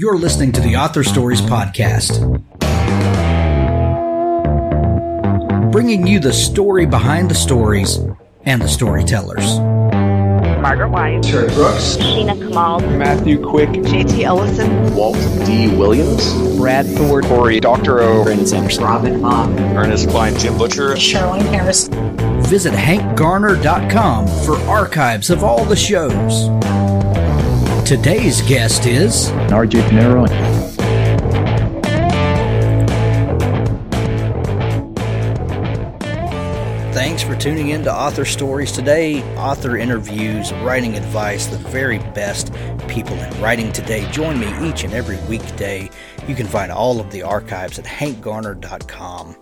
You're listening to the Author Stories Podcast, bringing you the story behind the stories and the storytellers. Margaret White, Terry Brooks, Sheena Kamal, Matthew Quick, JT Ellison, Walt D. Williams, Brad Ford, Corey, Dr. O, Brandon Sanderson, Robin Mom, Ernest Klein, Jim Butcher, Sherwin Harris. Visit hankgarner.com for archives of all the shows. Today's guest is R.J. Pineiro. Thanks for tuning in to Author Stories today. Author interviews, writing advice, the very best people in writing today. Join me each and every weekday. You can find all of the archives at hankgarner.com.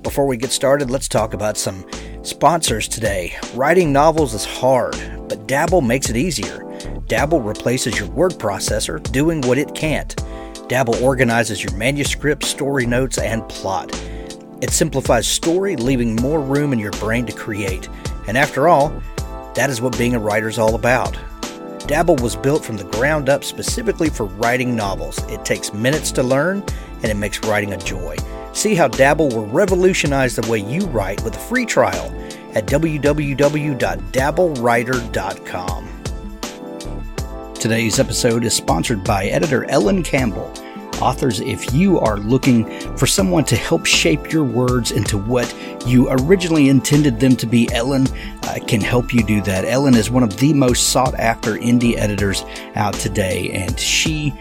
Before we get started, let's talk about some sponsors today. Writing novels is hard, but Dabble makes it easier. Dabble replaces your word processor, doing what it can't. Dabble organizes your manuscript, story notes, and plot. It simplifies story, leaving more room in your brain to create. And after all, that is what being a writer is all about. Dabble was built from the ground up specifically for writing novels. It takes minutes to learn, and it makes writing a joy. See how Dabble will revolutionize the way you write with a free trial at www.dabblewriter.com. Today's episode is sponsored by editor Ellen Campbell. Authors, if you are looking for someone to help shape your words into what you originally intended them to be, Ellen can help you do that. Ellen is one of the most sought-after indie editors out today, and she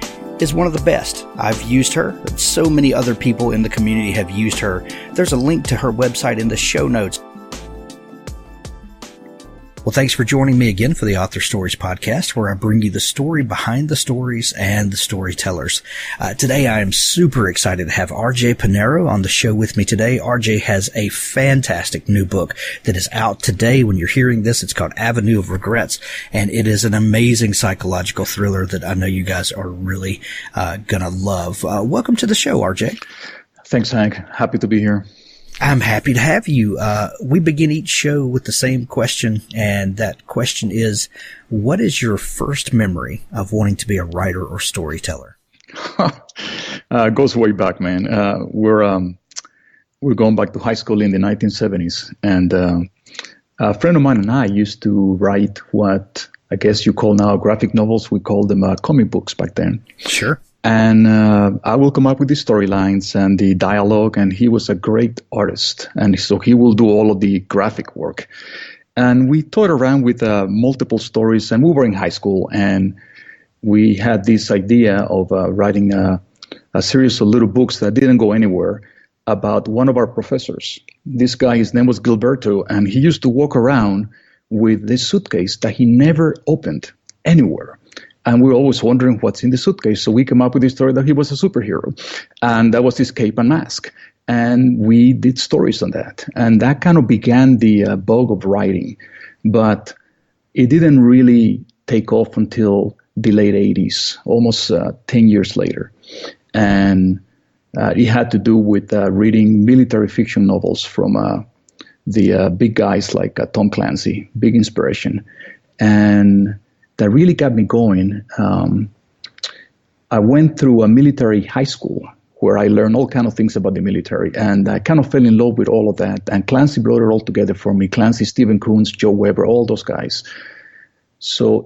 is one of the best. I've used her, and so many other people in the community have used her. There's a link to her website in the show notes. Well, thanks for joining me again for the Author Stories Podcast, where I bring you the story behind the stories and the storytellers. Today, I am super excited to have R.J. Pineiro on the show with me today. R.J. has a fantastic new book that is out today. When you're hearing this, it's called Avenue of Regrets, and it is an amazing psychological thriller that I know you guys are really gonna love. Welcome to the show, R.J. Thanks, Hank. Happy to be here. I'm happy to have you. We begin each show with the same question, and that question is, what is your first memory of wanting to be a writer or storyteller? It goes way back, man. We're going back to high school in the 1970s, and a friend of mine and I used to write what I guess you call now graphic novels. We called them comic books back then. Sure. And I will come up with the storylines and the dialogue, and he was a great artist, and so he will do all of the graphic work. And we toyed around with multiple stories, and we were in high school, and we had this idea of writing a series of little books that didn't go anywhere about one of our professors. This guy, his name was Gilberto, and he used to walk around with this suitcase that he never opened anywhere. And we were always wondering what's in the suitcase. So we came up with the story that he was a superhero. And that was his cape and mask. And we did stories on that. And that kind of began the bug of writing. But it didn't really take off until the late 80s, almost 10 years later. And it had to do with reading military fiction novels from the big guys like Tom Clancy, big inspiration. And that really got me going. I went through a military high school where I learned all kinds of things about the military, and I kind of fell in love with all of that. And Clancy brought it all together for me. Clancy, Stephen Coons, Joe Weber, all those guys. So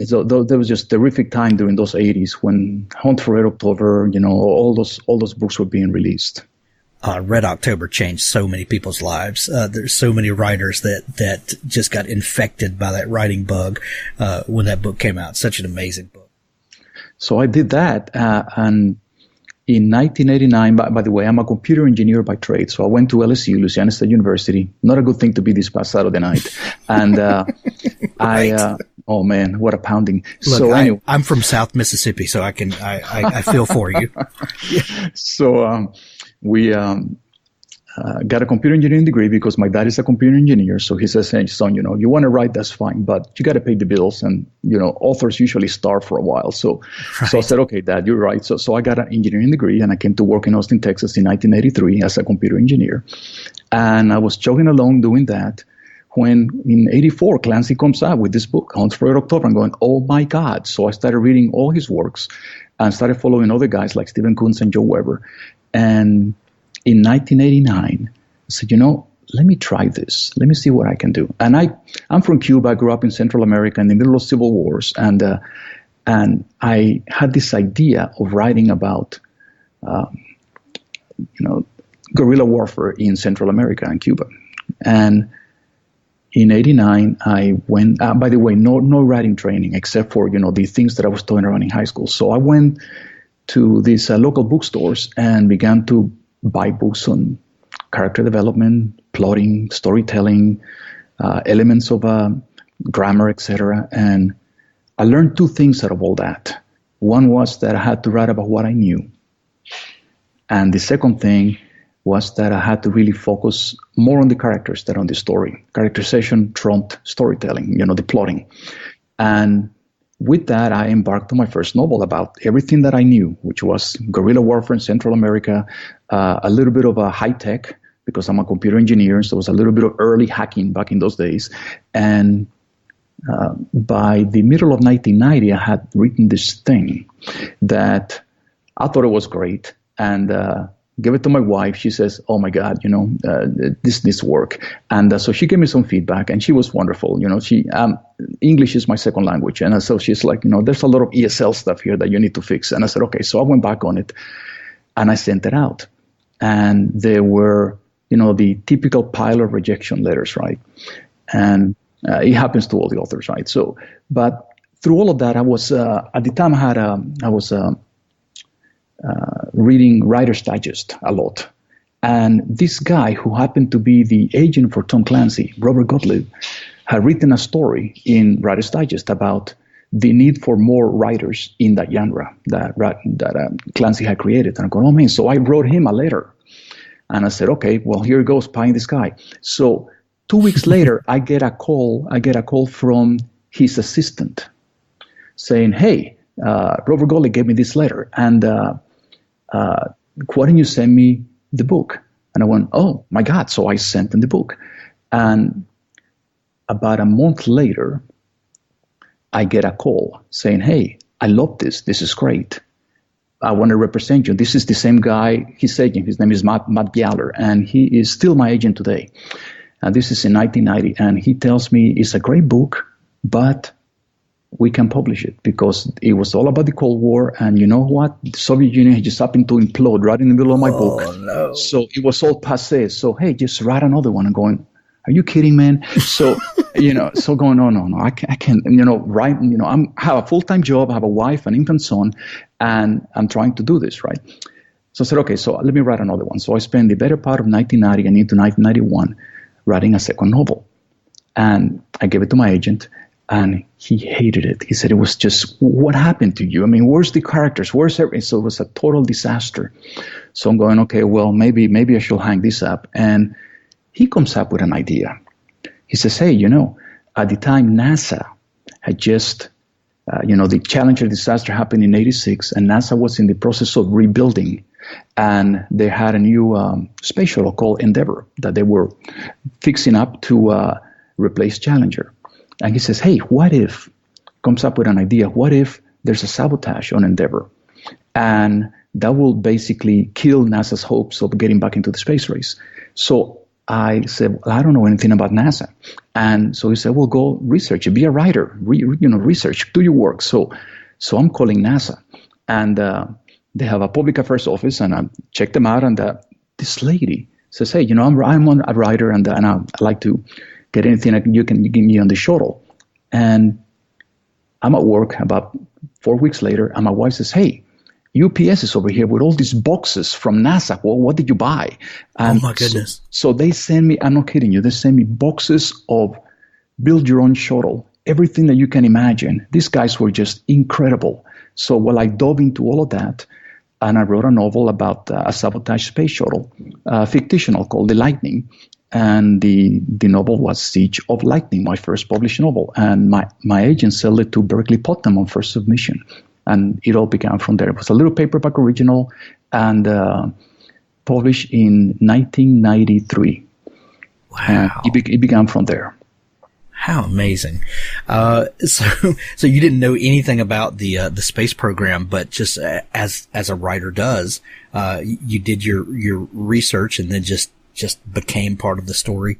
so there was just terrific time during those 80s when Hunt for Red October, all those books were being released. Red October changed so many people's lives. There's so many writers that just got infected by that writing bug when that book came out. Such an amazing book. So I did that, and in 1989, by the way, I'm a computer engineer by trade. So I went to LSU, Louisiana State University. Not a good thing to be this past Saturday night. And right. Oh man, what a pounding. Look, so anyway, I'm from South Mississippi, so I feel for you. So we got a computer engineering degree because my dad is a computer engineer. So he says, hey, son, you want to write, that's fine, but you got to pay the bills. And, authors usually starve for a while. So I said, okay, Dad, you're right. So I got an engineering degree, and I came to work in Austin, Texas in 1983 as a computer engineer. And I was chugging along doing that when in 84, Clancy comes out with this book, Hunt for Red October. I'm going, oh my God. So I started reading all his works and started following other guys like Stephen Kuntz and Joe Weber. And in 1989, I said, let me try this. Let me see what I can do. And I'm from Cuba. I grew up in Central America in the middle of civil wars. And I had this idea of writing about, guerrilla warfare in Central America and Cuba. And in 89, I went, by the way, no writing training except for, the things that I was toying around in high school. So I went to these local bookstores and began to buy books on character development, plotting, storytelling, elements of grammar, etc. And I learned two things out of all that. One was that I had to write about what I knew. And the second thing was that I had to really focus more on the characters than on the story. Characterization trumped storytelling, the plotting. And with that, I embarked on my first novel about everything that I knew, which was guerrilla warfare in Central America, a little bit of a high tech, because I'm a computer engineer, so it was a little bit of early hacking back in those days. And by the middle of 1990, I had written this thing that I thought it was great, and gave it to my wife. She says, oh my God, this needs work. And so she gave me some feedback, and she was wonderful. She English is my second language. And so she's like, there's a lot of ESL stuff here that you need to fix. And I said, okay. So I went back on it and I sent it out. And there were, the typical pile of rejection letters, right? And it happens to all the authors, right? So, but through all of that, I was, at the time I was reading Writer's Digest a lot. And this guy who happened to be the agent for Tom Clancy, Robert Gottlieb, had written a story in Writer's Digest about the need for more writers in that genre that Clancy had created. And I'm going, oh man, so I wrote him a letter. And I said, okay, well, here goes, pie in the sky. So 2 weeks later, I get a call from his assistant saying, hey, Robert Gottlieb gave me this letter, and why don't you send me the book? And I went, oh my God. So I sent him the book. And about a month later, I get a call saying, hey, I love this. This is great. I want to represent you. This is the same guy, his agent. His name is Matt Bialer, and he is still my agent today. And this is in 1990. And he tells me it's a great book, but we can publish it because it was all about the Cold War. And you know what? The Soviet Union had just happened to implode right in the middle of my book. No. So it was all passé. So, hey, just write another one. I'm going, are you kidding, man? So, so going, no, I can't, write, I have a full-time job, I have a wife, an infant son, and I'm trying to do this, right? So I said, okay, so let me write another one. So I spent the better part of 1990 and into 1991 writing a second novel. And I gave it to my agent, and he hated it. He said it was just, what happened to you? I mean, where's the characters? Where's everything? So it was a total disaster. So I'm going, okay, well, maybe I should hang this up. And he comes up with an idea. He says, hey, at the time NASA had just, the Challenger disaster happened in 86, and NASA was in the process of rebuilding. And they had a new space shuttle called Endeavour that they were fixing up to replace Challenger. And he says, hey, comes up with an idea, what if there's a sabotage on Endeavour? And that will basically kill NASA's hopes of getting back into the space race. So I said, well, I don't know anything about NASA. And so he said, well, go research it, be a writer, research, do your work. So I'm calling NASA. And they have a public affairs office, and I checked them out. And this lady says, hey, I'm a writer, and I like to get anything that you can give me on the shuttle. And I'm at work about 4 weeks later, and my wife says, hey, UPS is over here with all these boxes from NASA. Well, what did you buy? And oh, my goodness. So they send me, I'm not kidding you, they send me boxes of build your own shuttle, everything that you can imagine. These guys were just incredible. So I dove into all of that, and I wrote a novel about a sabotage space shuttle, fictional, called The Lightning. And the novel was Siege of Lightning, my first published novel. And my agent sold it to Berkeley Putnam on first submission. And it all began from there. It was a little paperback original, and published in 1993. Wow. It began from there. How amazing. So you didn't know anything about the space program, but just as a writer does, you did your research and then just became part of the story.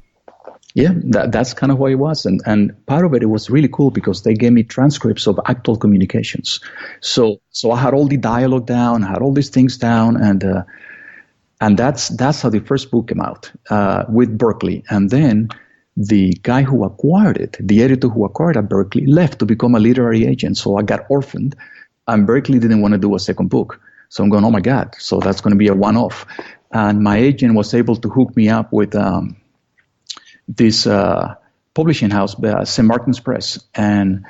Yeah, that's kind of what it was. And part of it was really cool because they gave me transcripts of actual communications. So I had all the dialogue down, had all these things down, and that's how the first book came out, with Berkeley. And then the guy who acquired it, the editor who acquired it at Berkeley, left to become a literary agent. So I got orphaned, and Berkeley didn't want to do a second book. So I'm going, oh my God, so that's going to be a one-off. And my agent was able to hook me up with this publishing house, St. Martin's Press, and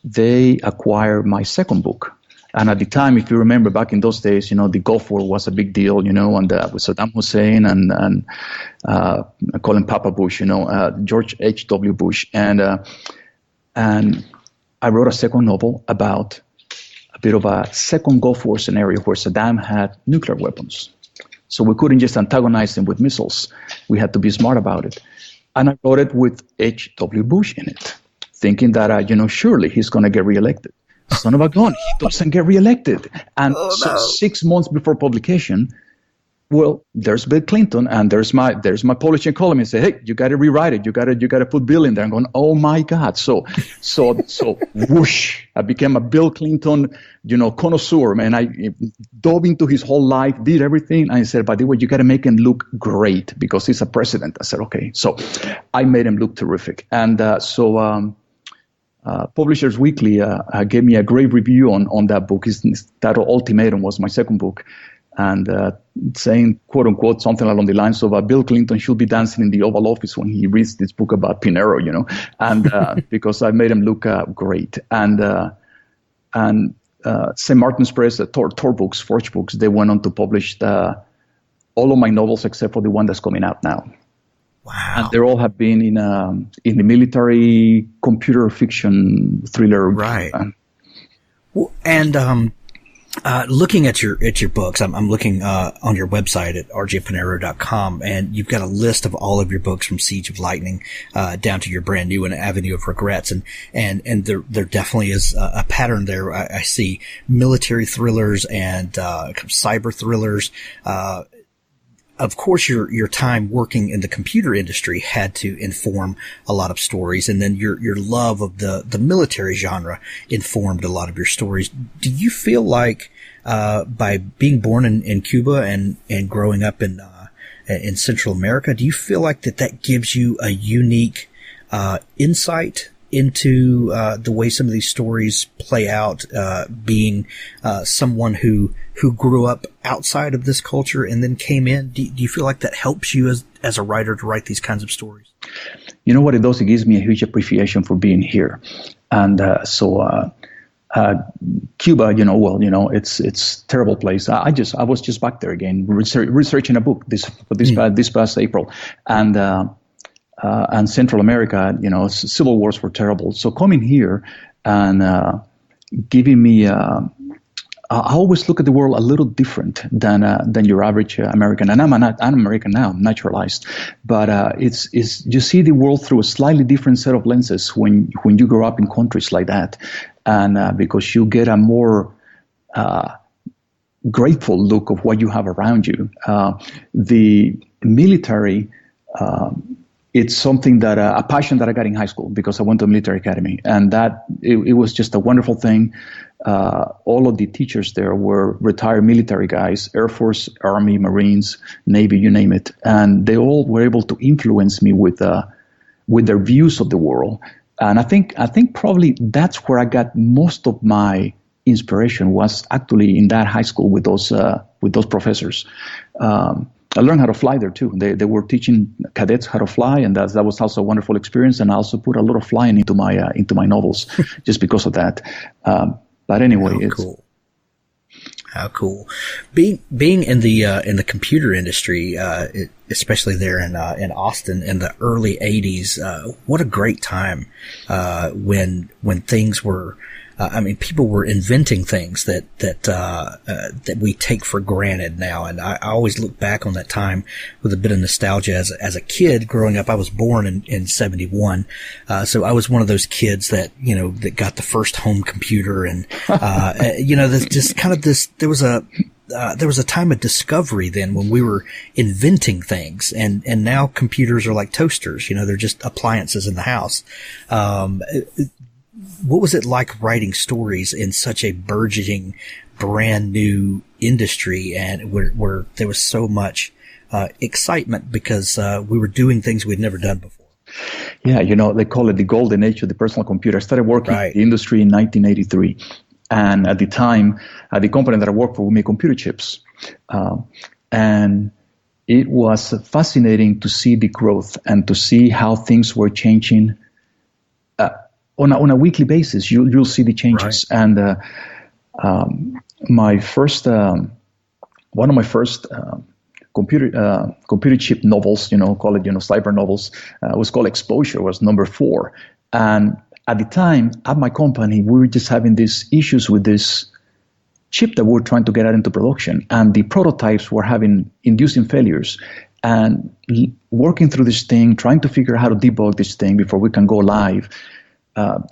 they acquired my second book. And at the time, if you remember back in those days, the Gulf War was a big deal, and with Saddam Hussein and I call him Papa Bush, George H.W. Bush. And I wrote a second novel about a bit of a second Gulf War scenario where Saddam had nuclear weapons. So we couldn't just antagonize him with missiles. We had to be smart about it. And I wrote it with H.W. Bush in it, thinking that, surely he's going to get reelected. Son of a gun, he doesn't get reelected. And 6 months before publication, well, there's Bill Clinton, and there's my publishing column, and say, hey, you got to rewrite it. You got to put Bill in there. I'm going, oh my God. So whoosh, I became a Bill Clinton, connoisseur, man. I dove into his whole life, did everything. And I said, by the way, you got to make him look great because he's a president. I said, okay. So I made him look terrific. And Publishers Weekly gave me a great review on that book. His title, Ultimatum, was my second book. And saying, quote unquote, something along the lines of Bill Clinton should be dancing in the Oval Office when he reads this book about Pineiro, and because I made him look great. And St. Martin's Press, Tor Books, Forge Books, they went on to publish all of my novels except for the one that's coming out now. Wow. And they all have been in the military computer fiction thriller. Right. And looking at your books, I'm looking on your website at rjpineiro.com, and you've got a list of all of your books from Siege of Lightning down to your brand new An Avenue of Regrets, and there definitely is a pattern there. I see military thrillers and cyber thrillers. Of course, your time working in the computer industry had to inform a lot of stories, and then your love of the military genre informed a lot of your stories. Do you feel like by being born in Cuba and growing up in Central America, do you feel like that gives you a unique insight into the way some of these stories play out, being someone who grew up outside of this culture and then came in? Do you feel like that helps you as a writer to write these kinds of stories? You know what it does? It gives me a huge appreciation for being here. And Cuba, it's a terrible place. I was just back there again, researching a book this past April. And Central America, civil wars were terrible. So coming here and giving me, I always look at the world a little different than your average American. And I'm American now, I'm naturalized. But it's you see the world through a slightly different set of lenses when you grow up in countries like that, and because you get a more grateful look of what you have around you. The military. It's something that a passion that I got in high school because I went to a military academy, and that it was just a wonderful thing. All of the teachers there were retired military guys, Air Force, Army, Marines, Navy, you name it, and they all were able to influence me with their views of the world. And I think probably that's where I got most of my inspiration, was actually in that high school with those professors. I learned how to fly there too. They were teaching cadets how to fly, and that was also a wonderful experience. And I also put a lot of flying into my novels just because of that. But anyway, How cool. Being in the computer industry, especially there in Austin in the early 80s, what a great time when things were I mean, people were inventing things that we take for granted now. And I always look back on that time with a bit of nostalgia. As a kid growing up, I was born in 71. So I was one of those kids that, that got the first home computer and, there's just kind of this, there was a time of discovery then when we were inventing things, and now computers are like toasters. They're just appliances in the house. What was it like writing stories in such a burgeoning, brand new industry, and where there was so much excitement because we were doing things we'd never done before? Yeah, they call it the golden age of the personal computer. I started working in the industry in 1983. And at the time, the company that I worked for, we made computer chips. And it was fascinating to see the growth and to see how things were changing on a weekly basis. You'll see the changes. Right. And one of my first computer chip novels, call it, cyber novels, was called Exposure, was number 4. And at the time, at my company, we were just having these issues with this chip that we were trying to get out into production. And the prototypes were inducing failures. And working through this thing, trying to figure out how to debug this thing before we can go live,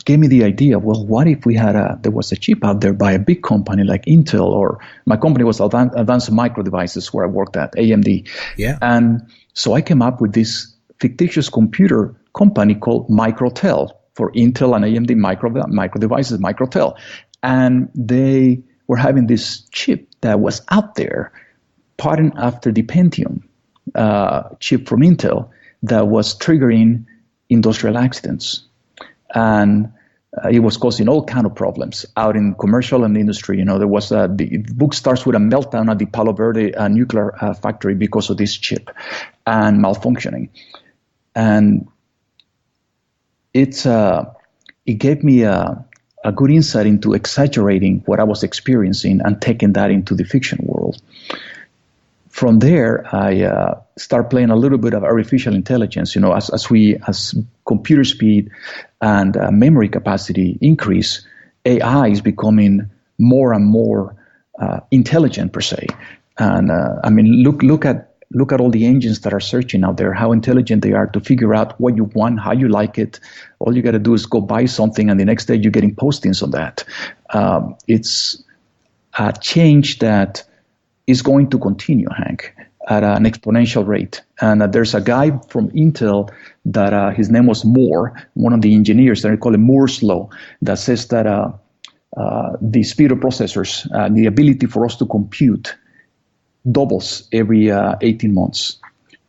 gave me the idea, well, what if there was a chip out there by a big company like Intel, or my company was Advanced Micro Devices, where I worked at, AMD. Yeah. And so I came up with this fictitious computer company called Microtel, for Intel and AMD micro devices, Microtel. And they were having this chip that was out there, patterned after the Pentium chip from Intel, that was triggering industrial accidents. And it was causing all kind of problems out in commercial and industry. There was the book starts with a meltdown at the Palo Verde nuclear factory because of this chip and malfunctioning. And it gave me a good insight into exaggerating what I was experiencing and taking that into the fiction world. From there, I start playing a little bit of artificial intelligence. As computer speed and memory capacity increase, AI is becoming more and more intelligent per se. And look at all the engines that are searching out there, how intelligent they are to figure out what you want, how you like it. All you got to do is go buy something, and the next day you're getting postings on that. It's a change that is going to continue, Hank, at an exponential rate. And there's a guy from Intel that his name was Moore, one of the engineers, that they call it Moore's Law, that says that the speed of processors, the ability for us to compute, doubles every 18 months.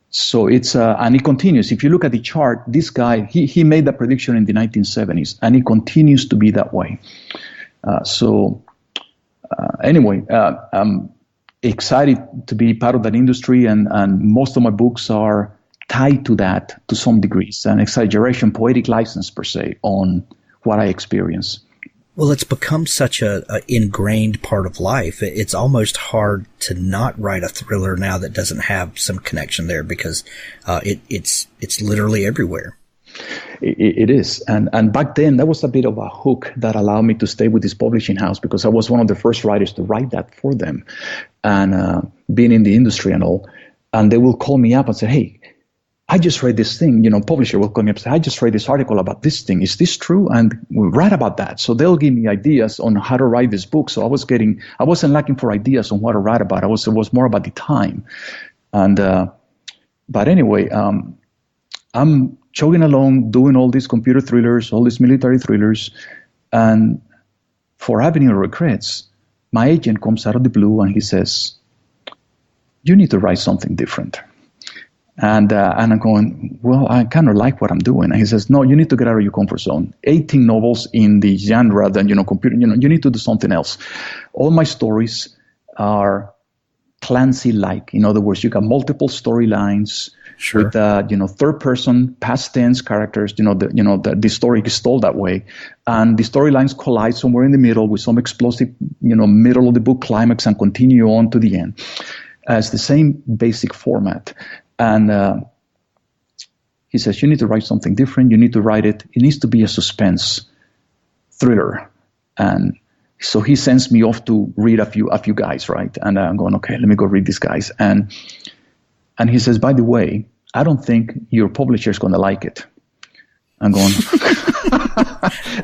So it's and it continues. If you look at the chart, this guy, he made that prediction in the 1970s, and it continues to be that way. Anyway, I'm excited to be part of that industry, and most of my books are tied to that to some degrees, an exaggeration, poetic license per se, on what I experience. Well, it's become such a ingrained part of life. It's almost hard to not write a thriller now that doesn't have some connection there, because it's literally everywhere. It is. And back then, that was a bit of a hook that allowed me to stay with this publishing house, because I was one of the first writers to write that for them, and being in the industry and all. And they will call me up and say, hey, I just read this thing, publisher will call me up and say, I just read this article about this thing. Is this true? And we write about that. So they'll give me ideas on how to write this book. So I wasn't lacking for ideas on what to write about. It was more about the time. And, but anyway, I'm chugging along, doing all these computer thrillers, all these military thrillers. And for having no regrets, my agent comes out of the blue and he says, you need to write something different. And I'm going, well, I kind of like what I'm doing. And he says, no, you need to get out of your comfort zone. 18 novels in the genre that, computer, you need to do something else. All my stories are Clancy-like. In other words, you got multiple storylines. Sure. With, third person, past tense characters, the story is told that way. And the storylines collide somewhere in the middle with some explosive, middle of the book climax and continue on to the end. It's the same basic format. And he says, you need to write something different. You need to write it. It needs to be a suspense thriller. And so he sends me off to read a few guys, right? And I'm going, okay, let me go read these guys. And he says, by the way, I don't think your publisher is going to like it. I'm going,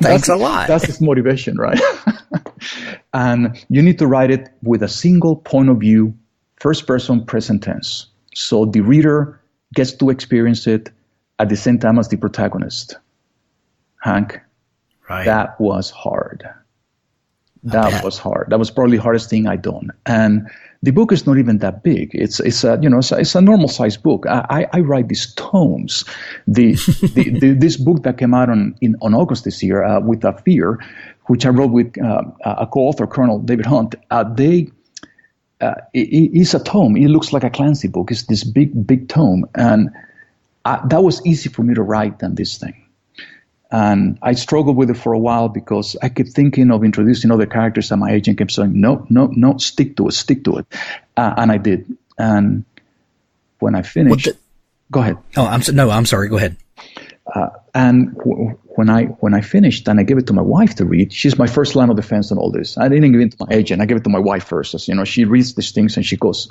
thanks a lot. That's his motivation, right? And you need to write it with a single point of view, first person, present tense. So the reader gets to experience it at the same time as the protagonist. Hank, Right. That was hard. That was hard. That was probably the hardest thing I'd done. And the book is not even that big. It's a normal sized book. I write these tomes. This book that came out on August this year, With a Fear, which I wrote with a co-author, Colonel David Hunt. It's a tome. It looks like a Clancy book. It's this big tome, and that was easy for me to write than this thing. And I struggled with it for a while because I kept thinking of introducing other characters, and my agent kept saying, no, stick to it. And I did. And when I finished, go ahead. Oh, I'm sorry. Go ahead. And when I finished and I gave it to my wife to read, she's my first line of defense on all this. I didn't give it to my agent. I gave it to my wife first. As, she reads these things and she goes,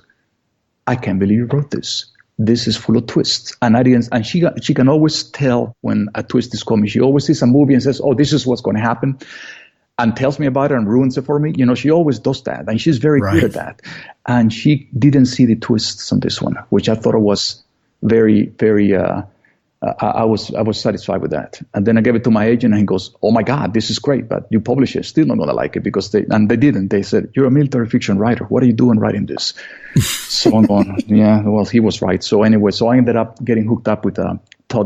I can't believe you wrote this. This is full of twists. And I didn't, and she can always tell when a twist is coming. She always sees a movie and says, oh, this is what's going to happen, and tells me about it and ruins it for me. She always does that. And she's very good at that. And she didn't see the twists on this one, which I thought it was very, very, I was satisfied with that. And then I gave it to my agent and he goes, oh my God, this is great, but your publisher is still not going to like it because they didn't. They said, you're a military fiction writer. What are you doing writing this? So I'm going, yeah, well, he was right. So anyway, I ended up getting hooked up with Todd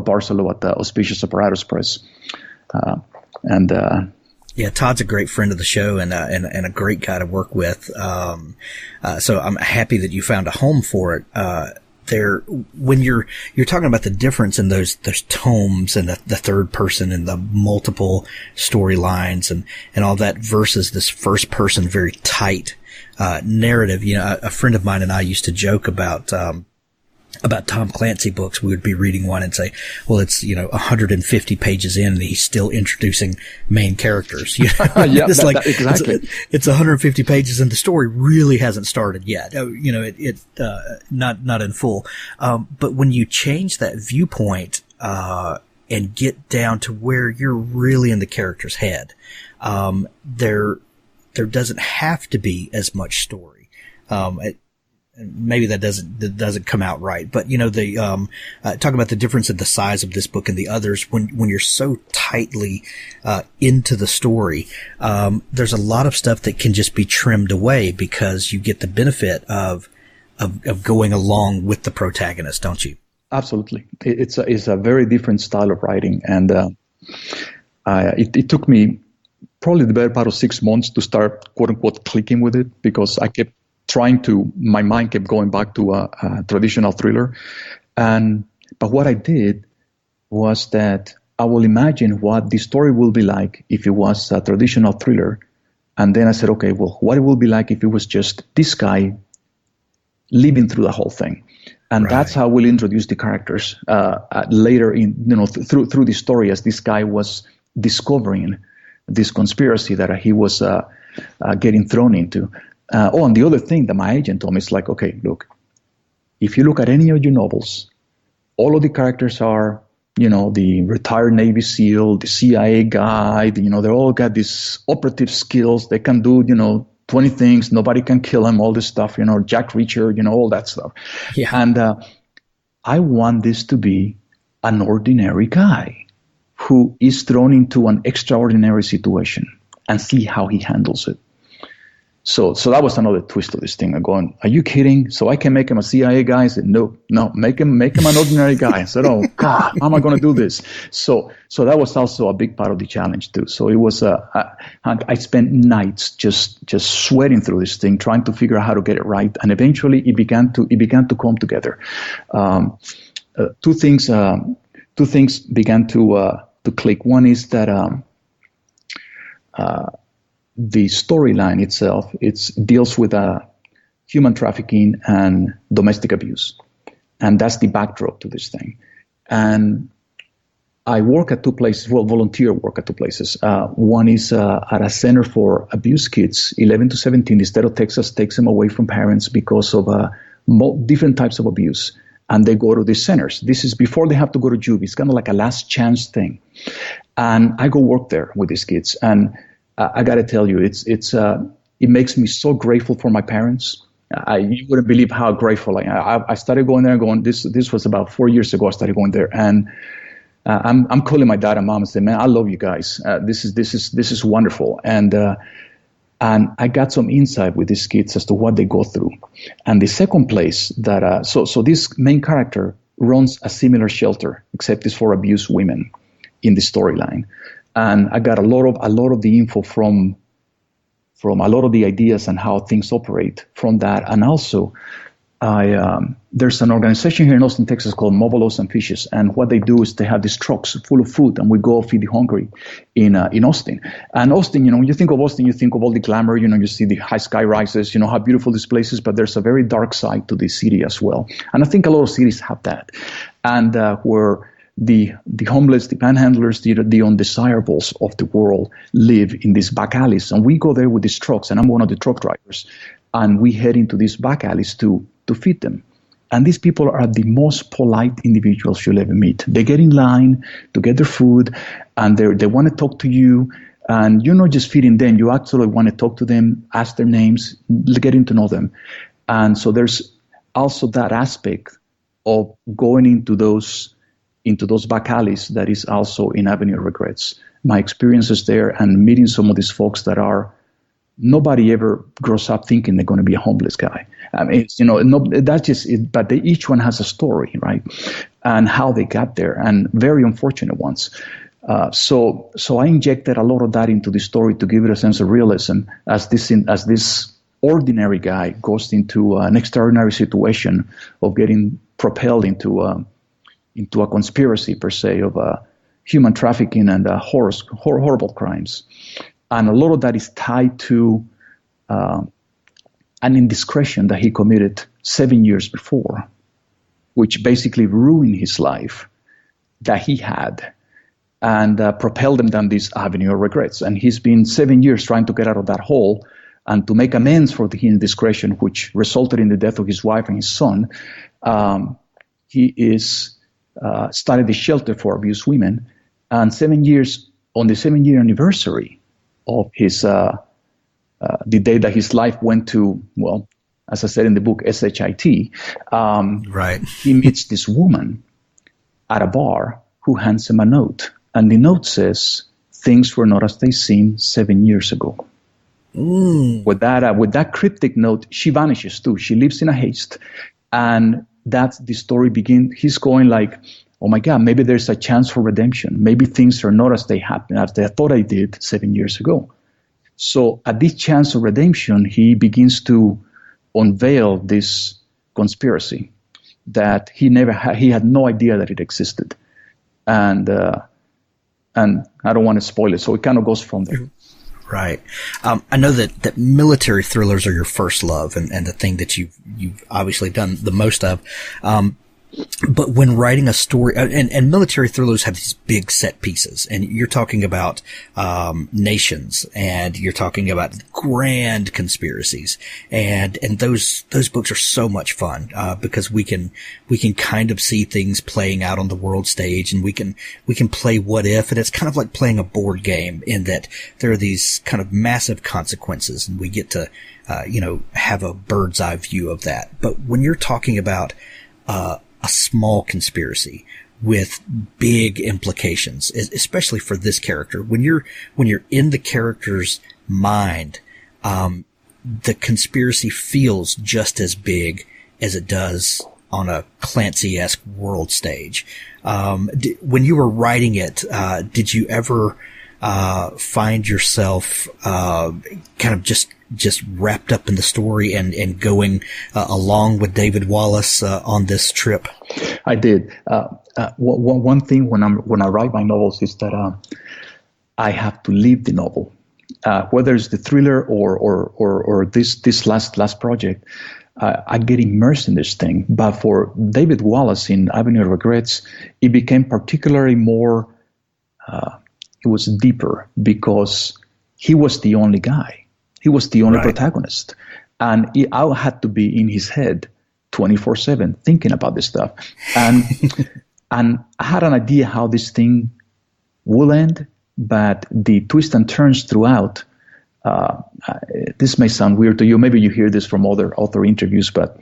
Barcelo at the Auspicious Apparatus Press. Yeah, Todd's a great friend of the show and a great guy to work with. So I'm happy that you found a home for it. When you're talking about the difference in those tomes and the third person and the multiple storylines and all that versus this first person, very tight, narrative. A friend of mine and I used to joke about Tom Clancy books. We would be reading one and say, well, it's, 150 pages in and he's still introducing main characters. Yeah, it's exactly. It's 150 pages and the story really hasn't started yet. Not in full. But when you change that viewpoint, and get down to where you're really in the character's head, there doesn't have to be as much story. Maybe that doesn't come out right, but talk about the difference in the size of this book and the others. When you're so tightly into the story, there's a lot of stuff that can just be trimmed away because you get the benefit of going along with the protagonist, don't you? Absolutely, it's a very different style of writing, and it took me probably the better part of 6 months to start quote unquote clicking with it because I kept my mind kept going back to a traditional thriller. But what I did was that I will imagine what the story will be like if it was a traditional thriller. And then I said, okay, well, what it will be like if it was just this guy living through the whole thing. And that's how we'll introduce the characters later in, through the story as this guy was discovering this conspiracy that he was getting thrown into. And the other thing that my agent told me is like, okay, look, if you look at any of your novels, all of the characters are, the retired Navy SEAL, the CIA guy, they all got these operative skills. They can do, 20 things. Nobody can kill them, all this stuff, Jack Reacher, all that stuff. Yeah. And I want this to be an ordinary guy who is thrown into an extraordinary situation and see how he handles it. So that was another twist of this thing. I'm going, are you kidding? So I can make him a CIA guy? I said, no, make him an ordinary guy. I said, oh God, how am I going to do this? So that was also a big part of the challenge too. So it was, I spent nights just sweating through this thing, trying to figure out how to get it right. And eventually it began to come together. Two things began to click. One is that, the storyline itself, it deals with human trafficking and domestic abuse. And that's the backdrop to this thing. And I work at two places, well, volunteer work at two places. One is at a center for abused kids, 11 to 17. The state of Texas takes them away from parents because of different types of abuse. And they go to these centers. This is before they have to go to juvie. It's kind of like a last chance thing. And I go work there with these kids. And I got to tell you, it makes me so grateful for my parents. You wouldn't believe how grateful I am. I started going there and this was about 4 years ago. I started going there. And I'm calling my dad and mom and saying, man, I love you guys. This is wonderful. And I got some insight with these kids as to what they go through. And the second place that, so this main character runs a similar shelter, except it's for abused women in the storyline. And I got a lot of the info from a lot of the ideas and how things operate from that. And also, there's an organization here in Austin, Texas called Mobilos and Fishes, and what they do is they have these trucks full of food, and we go feed the hungry in Austin. And Austin, when you think of Austin, you think of all the glamour, you see the high sky rises, how beautiful this place is, but there's a very dark side to the city as well. And I think a lot of cities have that. And where the homeless, the panhandlers, the undesirables of the world live in these back alleys. And we go there with these trucks, and I'm one of the truck drivers, and we head into these back alleys to feed them. And these people are the most polite individuals you'll ever meet. They get in line to get their food, and they want to talk to you. And you're not just feeding them. You actually want to talk to them, ask their names, getting to know them. And so there's also that aspect of going into those back alleys that is also in Avenue of Regrets. My experiences there and meeting some of these folks that are, nobody ever grows up thinking they're going to be a homeless guy. I mean, that's just it. But each one has a story, right? And how they got there, and very unfortunate ones. So I injected a lot of that into the story to give it a sense of realism, as this ordinary guy goes into an extraordinary situation of getting propelled into a conspiracy per se of human trafficking and horrible crimes. And a lot of that is tied to an indiscretion that he committed 7 years before, which basically ruined his life that he had and propelled him down this avenue of regrets. And he's been 7 years trying to get out of that hole and to make amends for the indiscretion, which resulted in the death of his wife and his son. He started the shelter for abused women. And 7 years, on the 7-year anniversary of his the day that his life went to, well, as I said in the book, SHIT, right. He meets this woman at a bar who hands him a note. And the note says, things were not as they seemed 7 years ago. With that cryptic note, she vanishes too. She lives in a haste. And that's the story begins. He's going like, oh my God, maybe there's a chance for redemption. Maybe things are not as they happened, as they thought I did 7 years ago. So at this chance of redemption, he begins to unveil this conspiracy that he had no idea that it existed. And I don't want to spoil it, so it kind of goes from there. Right. I know that military thrillers are your first love and the thing that you've obviously done the most of. But when writing a story, and military thrillers have these big set pieces, and you're talking about nations, and you're talking about grand conspiracies, and those books are so much fun because we can kind of see things playing out on the world stage, and we can play what if, and it's kind of like playing a board game in that there are these kind of massive consequences, and we get to have a bird's eye view of that. But when you're talking about a small conspiracy with big implications, especially for this character, when you're in the character's mind, the conspiracy feels just as big as it does on a Clancy-esque world stage. When you were writing it, did you ever find yourself kind of just wrapped up in the story and going along with David Wallace on this trip? I did. One thing when I write my novels is that I have to leave the novel, whether it's the thriller or this last project. I get immersed in this thing. But for David Wallace in Avenue of Regrets, it became particularly more it was deeper because he was the only guy. He was the only protagonist. And I had to be in his head 24/7 thinking about this stuff. And and I had an idea how this thing will end, but the twists and turns throughout, this may sound weird to you. Maybe you hear this from other author interviews, but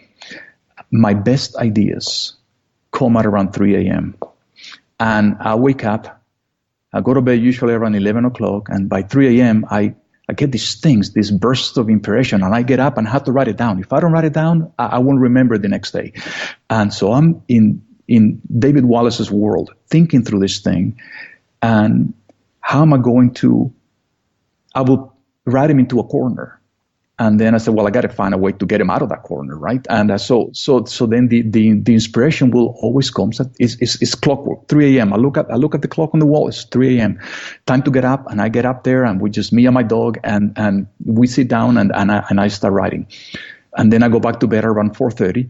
my best ideas come at around 3 a.m. And I wake up, I go to bed usually around 11 o'clock, and by 3 a.m. I get these things, these bursts of inspiration, and I get up and have to write it down. If I don't write it down, I won't remember the next day. And so I'm in David Wallace's world, thinking through this thing, and how am I going to, I will write him into a corner. And then I said, well, I got to find a way to get him out of that corner, right? And so then the inspiration will always come. It's clockwork. 3 a.m. I look at the clock on the wall. It's 3 a.m. Time to get up, and I get up there, and we just me and my dog, and we sit down, and I start writing, and then I go back to bed around 4:30,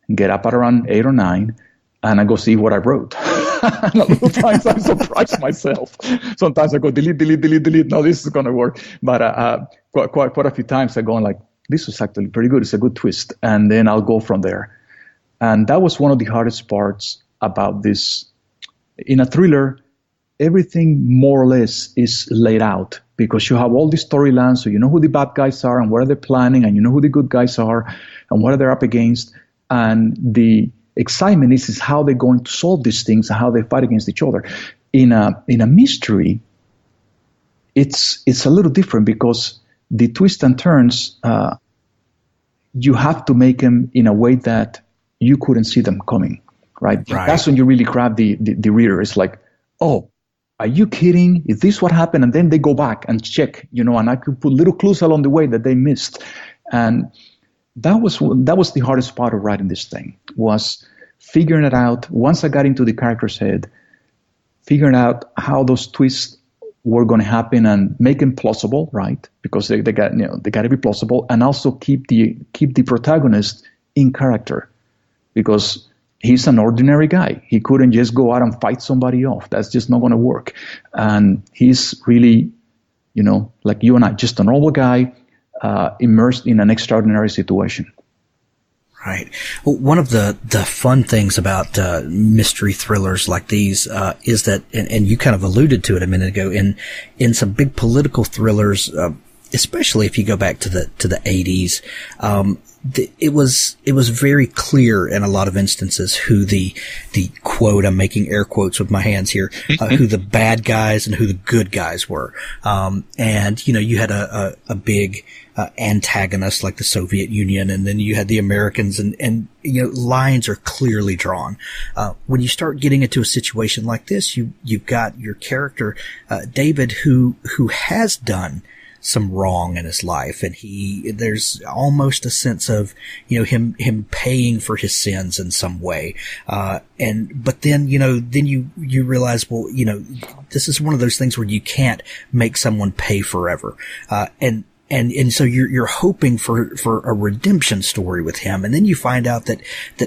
and get up at around 8 or 9, and I go see what I wrote. And a lot of times I surprise myself. Sometimes I go delete. No, this is going to work. But quite a few times I go like, this was actually pretty good. It's a good twist. And then I'll go from there. And that was one of the hardest parts about this. In a thriller, everything more or less is laid out because you have all these storylines. So you know who the bad guys are and what are they planning, and you know who the good guys are and what are they up against. And the excitement is how they're going to solve these things and how they fight against each other. In a mystery, it's a little different because the twists and turns, you have to make them in a way that you couldn't see them coming, right? That's when you really grab the reader. It's like, oh, are you kidding? Is this what happened? And then they go back and check, and I could put little clues along the way that they missed. And that was the hardest part of writing this thing, was figuring it out. Once I got into the character's head, figuring out how those twists were going to happen and make them plausible, right? Because they got to be plausible, and also keep the protagonist in character, because he's an ordinary guy. He couldn't just go out and fight somebody off. That's just not going to work. And he's really, like you and I, just a normal guy, immersed in an extraordinary situation. Right. Well, one of the fun things about mystery thrillers like these is that, and you kind of alluded to it a minute ago, in some big political thrillers, especially if you go back to the 80s, it was very clear in a lot of instances who the quote, I'm making air quotes with my hands here, who the bad guys and who the good guys were. And you had a big antagonist like the Soviet Union, and then you had the Americans, and lines are clearly drawn. When you start getting into a situation like this, you've got your character, David, who has done some wrong in his life, and there's almost a sense of him paying for his sins in some way, but then you realize, well, this is one of those things where you can't make someone pay forever, and so you're hoping for a redemption story with him, and then you find out that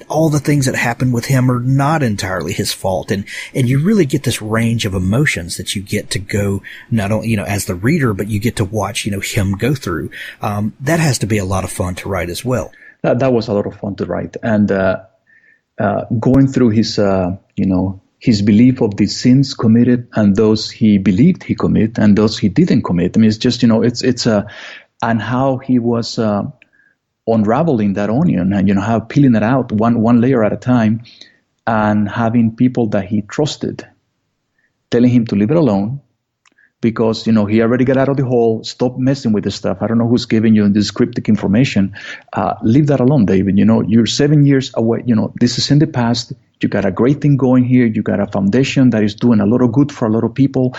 all the things that happen with him are not entirely his fault, and you really get this range of emotions that you get to go, not only as the reader, but you get to watch him go through. That has to be a lot of fun to write as well. That was a lot of fun to write, and going through his belief of the sins committed and those he believed he committed and those he didn't commit. I mean, it's just, and how he was unraveling that onion, and, how peeling it out one layer at a time, and having people that he trusted telling him to leave it alone because, he already got out of the hole. Stop messing with this stuff. I don't know who's giving you this cryptic information. Leave that alone, David. You're 7 years away. This is in the past. You got a great thing going here. You got a foundation that is doing a lot of good for a lot of people.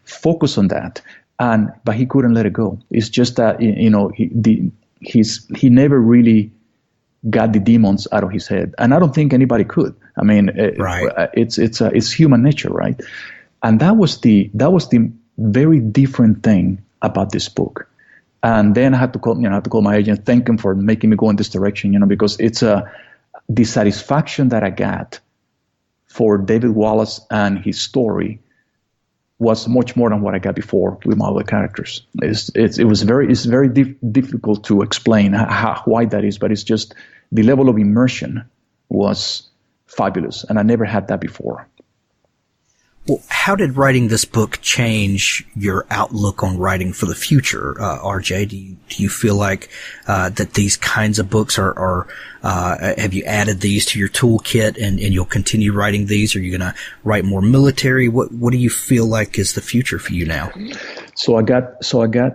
Focus on that. But he couldn't let it go. It's just that, he never really got the demons out of his head. And I don't think anybody could. I mean, it's human nature, right? And that was the very different thing about this book. And then I had to call my agent, thank him for making me go in this direction, because it's the satisfaction that I got for David Wallace and his story was much more than what I got before with my other characters. It's very difficult to explain why that is, but it's just the level of immersion was fabulous, and I never had that before. Well, how did writing this book change your outlook on writing for the future, RJ? Do you feel like that these kinds of books are have you added these to your toolkit and you'll continue writing these? Are you going to write more military? What do you feel like is the future for you now? So I got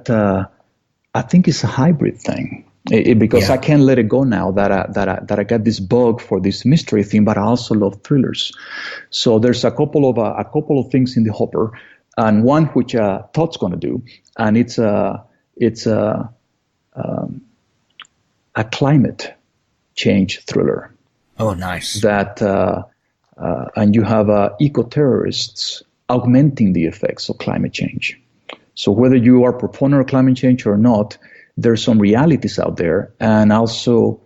I think it's a hybrid thing. Because I can't let it go now that I got this bug for this mystery thing, but I also love thrillers. So there's a couple of things in the hopper, and one which Todd's going to do, and it's a climate change thriller. Oh, nice. That and you have eco-terrorists augmenting the effects of climate change. So whether you are a proponent of climate change or not, there's some realities out there, and also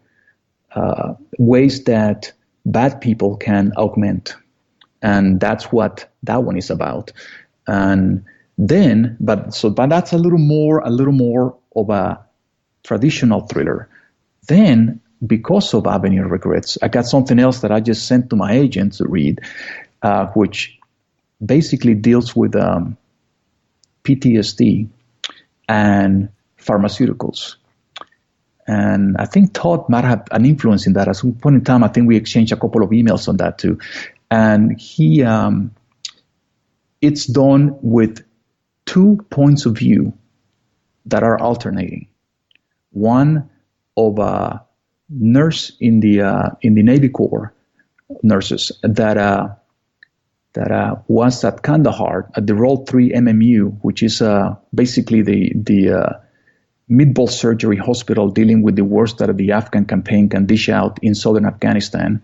ways that bad people can augment, and that's what that one is about. And then, but that's a little more of a traditional thriller. Then, because of Avenue of Regrets, I got something else that I just sent to my agent to read, which basically deals with PTSD and pharmaceuticals. And I think Todd might have an influence in that. At some point in time, I think we exchanged a couple of emails on that too. And it's done with 2 points of view that are alternating. One of a nurse in the Navy Corps, nurses that was at Kandahar at the Role 3 MMU, which is basically the mid-ball surgery hospital dealing with the worst that the Afghan campaign can dish out in southern Afghanistan,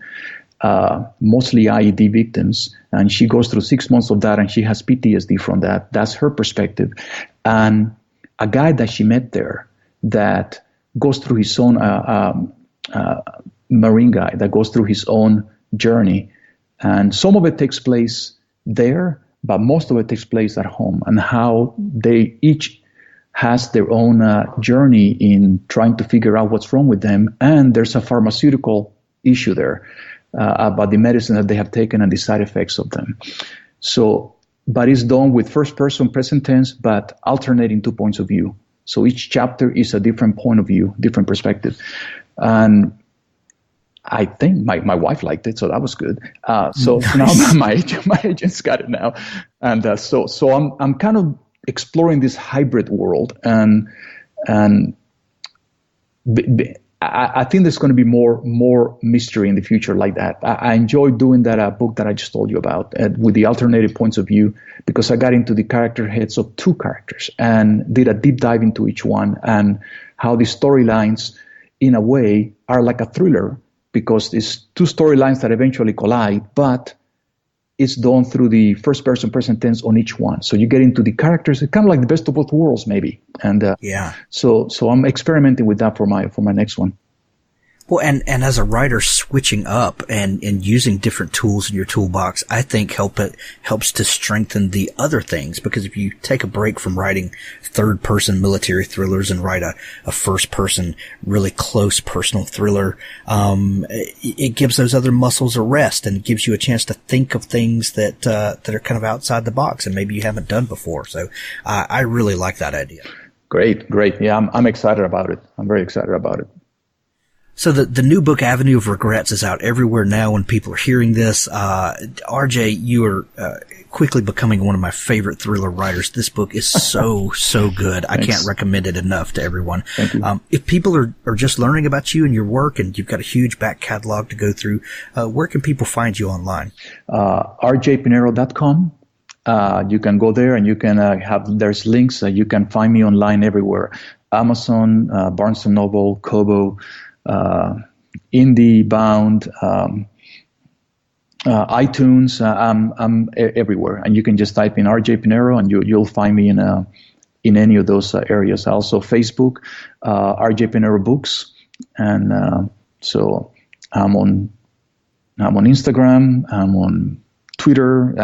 mostly IED victims. And she goes through 6 months of that, and she has PTSD from that. That's her perspective. And a guy that she met there that goes through his own, Marine guy that goes through his own journey. And some of it takes place there, but most of it takes place at home, and how they each has their own journey in trying to figure out what's wrong with them. And there's a pharmaceutical issue there about the medicine that they have taken and the side effects of them. So, but it's done with first person, present tense, but alternating 2 points of view. So each chapter is a different point of view, different perspective. And I think my wife liked it, so that was good. So nice. Now my agent's got it now. And so I'm kind of exploring this hybrid world, and I think there's going to be more mystery in the future like that. I enjoyed doing that book that I just told you about with the alternative points of view, because I got into the character heads of 2 characters and did a deep dive into each one, and how the storylines in a way are like a thriller, because it's 2 storylines that eventually collide, but it's done through the first person present tense on each one. So you get into the characters. It's kind of like the best of both worlds, maybe. And so I'm experimenting with that for my next one. Well, and as a writer, switching up and using different tools in your toolbox, I think helps to strengthen the other things. Because if you take a break from writing third person military thrillers and write a first person, really close personal thriller, it gives those other muscles a rest, and it gives you a chance to think of things that are kind of outside the box and maybe you haven't done before. So I really like that idea. Great. Yeah, I'm excited about it. I'm very excited about it. So the new book, Avenue of Regrets, is out everywhere now when people are hearing this. RJ, you are quickly becoming one of my favorite thriller writers. This book is so good. I can't recommend it enough to everyone. Thank you. If people are just learning about you and your work, and you've got a huge back catalog to go through, where can people find you online? rjpineiro.com. You can go there, and you can there's links. You can find me online everywhere. Amazon, Barnes & Noble, Kobo, IndieBound, iTunes. I'm everywhere, and you can just type in RJ Pineiro, and you'll find me in any of those areas. Also Facebook, RJ Pineiro Books, and so I'm on Instagram. I'm on Twitter.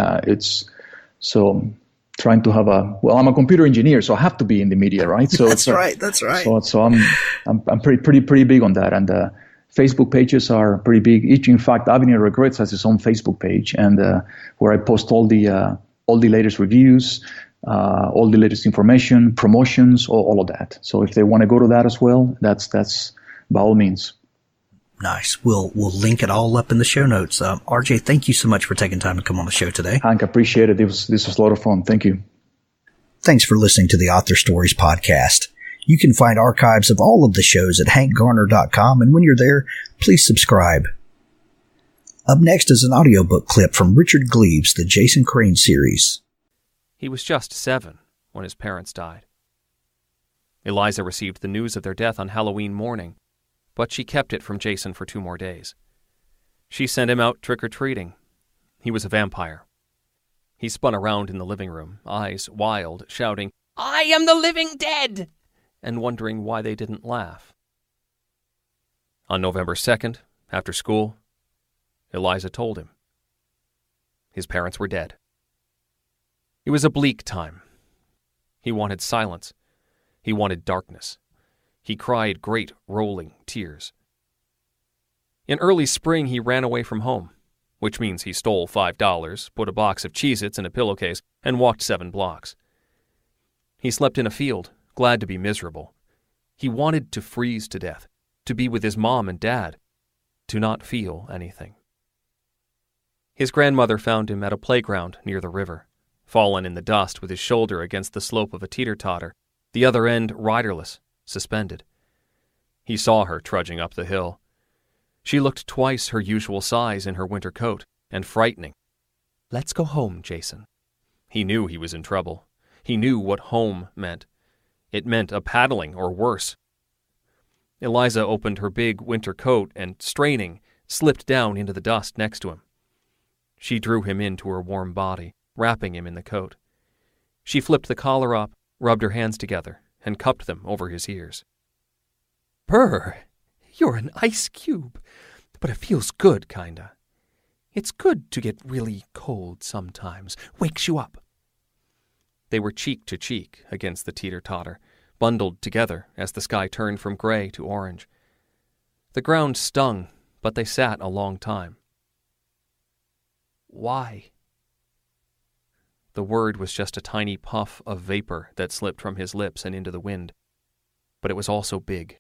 trying to have I'm a computer engineer, so I have to be in the media, right? So That's right. So I'm pretty big on that, and Facebook pages are pretty big. In fact, Avenue Regrets has its own Facebook page, and where I post all the latest reviews, all the latest information, promotions, all of that. So if they want to go to that as well, that's by all means. Nice. We'll link it all up in the show notes. RJ, thank you so much for taking time to come on the show today. Hank, appreciate it. This was a lot of fun. Thank you. Thanks for listening to the Author Stories podcast. You can find archives of all of the shows at hankgarner.com, and when you're there, please subscribe. Up next is an audiobook clip from Richard Gleaves' The Jason Crane series. He was just 7 when his parents died. Eliza received the news of their death on Halloween morning, but she kept it from Jason for 2 more days. She sent him out trick-or-treating. He was a vampire. He spun around in the living room, eyes wild, shouting, "I am the living dead!" and wondering why they didn't laugh. On November 2nd, after school, Eliza told him. His parents were dead. It was a bleak time. He wanted silence. He wanted darkness. He cried great, rolling tears. In early spring, he ran away from home, which means he stole $5, put a box of Cheez-Its in a pillowcase, and walked 7 blocks. He slept in a field, glad to be miserable. He wanted to freeze to death, to be with his mom and dad, to not feel anything. His grandmother found him at a playground near the river, fallen in the dust with his shoulder against the slope of a teeter-totter, the other end riderless, suspended. He saw her trudging up the hill. She looked twice her usual size in her winter coat, and frightening. "Let's go home, Jason." He knew he was in trouble. He knew what home meant. It meant a paddling or worse. Eliza opened her big winter coat and, straining, slipped down into the dust next to him. She drew him into her warm body, wrapping him in the coat. She flipped the collar up, rubbed her hands together, and cupped them over his ears. "Brr, you're an ice cube, but it feels good, kinda. It's good to get really cold sometimes. Wakes you up." They were cheek to cheek against the teeter-totter, bundled together as the sky turned from gray to orange. The ground stung, but they sat a long time. "Why?" The word was just a tiny puff of vapor that slipped from his lips and into the wind, but it was also big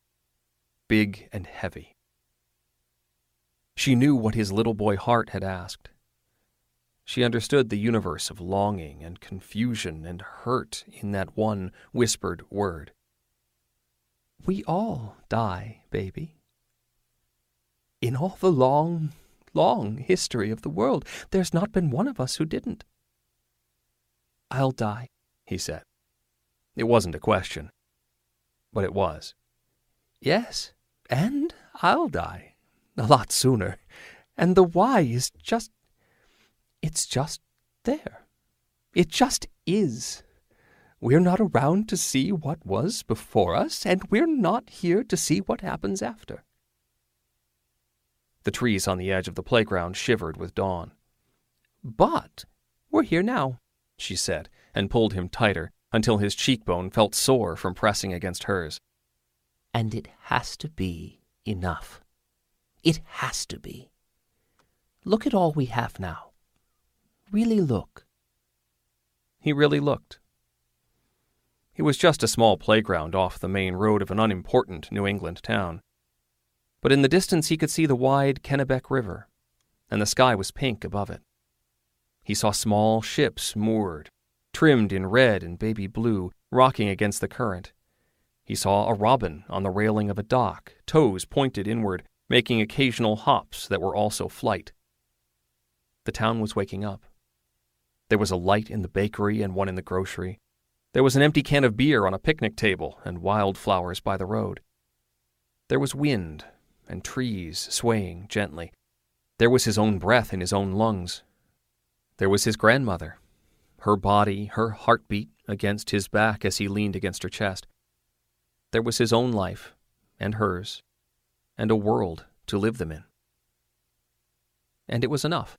and heavy. She knew what his little boy heart had asked. She understood the universe of longing and confusion and hurt in that one whispered word. "We all die, baby. In all the long, long history of the world, there's not been one of us who didn't." "I'll die," he said. It wasn't a question, but it was. "Yes, and I'll die. A lot sooner. And the why is just... it's just there. It just is. We're not around to see what was before us, and we're not here to see what happens after." The trees on the edge of the playground shivered with dawn. "But we're here now," she said, and pulled him tighter until his cheekbone felt sore from pressing against hers. "And it has to be enough. It has to be. Look at all we have now. Really look." He really looked. It was just a small playground off the main road of an unimportant New England town. But in the distance he could see the wide Kennebec River, and the sky was pink above it. He saw small ships moored, trimmed in red and baby blue, rocking against the current. He saw a robin on the railing of a dock, toes pointed inward, making occasional hops that were also flight. The town was waking up. There was a light in the bakery and one in the grocery. There was an empty can of beer on a picnic table and wildflowers by the road. There was wind and trees swaying gently. There was his own breath in his own lungs. There was his grandmother, her body, her heartbeat against his back as he leaned against her chest. There was his own life and hers, and a world to live them in. And it was enough.